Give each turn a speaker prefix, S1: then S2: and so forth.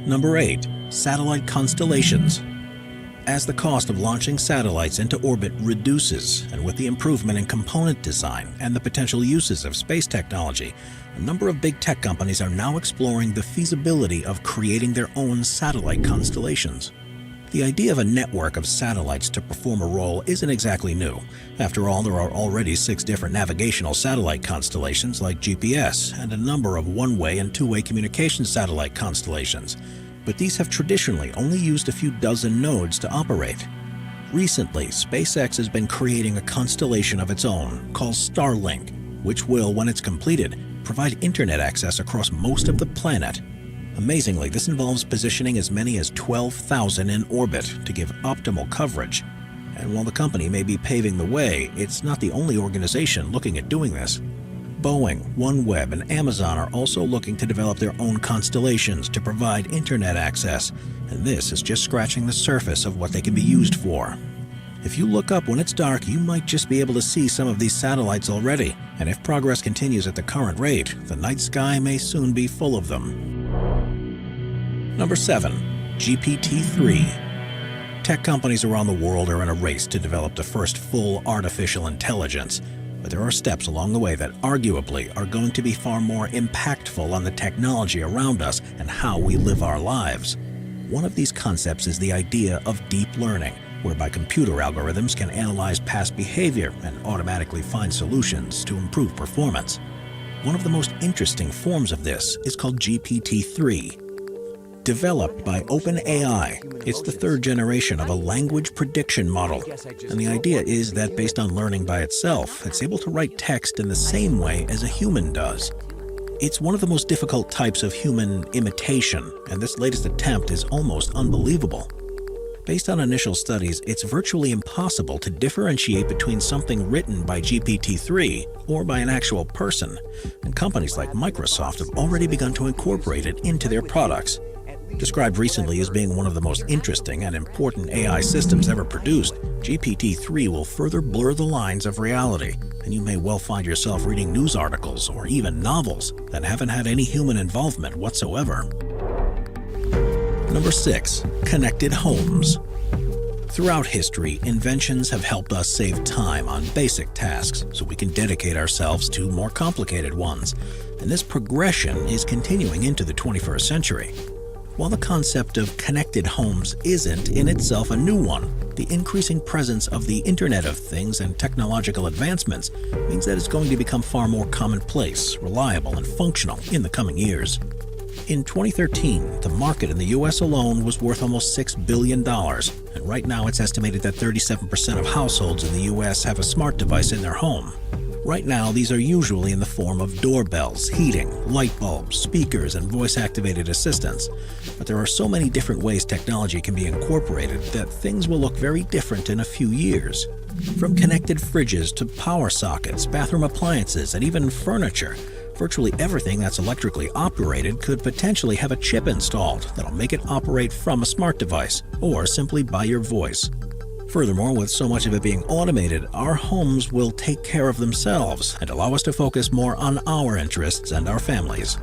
S1: Number 8. Satellite constellations. As the cost of launching satellites into orbit reduces, and with the improvement in component design and the potential uses of space technology, a number of big tech companies are now exploring the feasibility of creating their own satellite constellations. The idea of a network of satellites to perform a role isn't exactly new. After all, there are already 6 different navigational satellite constellations like GPS and a number of one-way and two-way communication satellite constellations. But these have traditionally only used a few dozen nodes to operate. Recently, SpaceX has been creating a constellation of its own called Starlink, which will, when it's completed, provide internet access across most of the planet. Amazingly, this involves positioning as many as 12,000 in orbit to give optimal coverage. And while the company may be paving the way, it's not the only organization looking at doing this. Boeing, OneWeb, and Amazon are also looking to develop their own constellations to provide internet access, and this is just scratching the surface of what they can be used for. If you look up when it's dark, you might just be able to see some of these satellites already, and if progress continues at the current rate, the night sky may soon be full of them. Number 7. GPT-3. Tech companies around the world are in a race to develop the first full artificial intelligence, but there are steps along the way that arguably are going to be far more impactful on the technology around us and how we live our lives. One of these concepts is the idea of deep learning, whereby computer algorithms can analyze past behavior and automatically find solutions to improve performance. One of the most interesting forms of this is called GPT-3. Developed by OpenAI, it's the 3rd generation of a language prediction model, and the idea is that based on learning by itself, it's able to write text in the same way as a human does. It's one of the most difficult types of human imitation, and this latest attempt is almost unbelievable. Based on initial studies, it's virtually impossible to differentiate between something written by GPT-3 or by an actual person, and companies like Microsoft have already begun to incorporate it into their products. Described recently as being one of the most interesting and important AI systems ever produced, GPT-3 will further blur the lines of reality, and you may well find yourself reading news articles or even novels that haven't had any human involvement whatsoever. Number 6. Connected homes. Throughout history, inventions have helped us save time on basic tasks so we can dedicate ourselves to more complicated ones, and this progression is continuing into the 21st century. While the concept of connected homes isn't in itself a new one, the increasing presence of the Internet of Things and technological advancements means that it's going to become far more commonplace, reliable, and functional in the coming years. In 2013, the market in the US alone was worth almost $6 billion, and right now it's estimated that 37% of households in the US have a smart device in their home. Right now, these are usually in the form of doorbells, heating, light bulbs, speakers, and voice-activated assistants. But there are so many different ways technology can be incorporated that things will look very different in a few years. From connected fridges to power sockets, bathroom appliances, and even furniture, virtually everything that's electrically operated could potentially have a chip installed that'll make it operate from a smart device or simply by your voice. Furthermore, with so much of it being automated, our homes will take care of themselves and allow us to focus more on our interests and our families.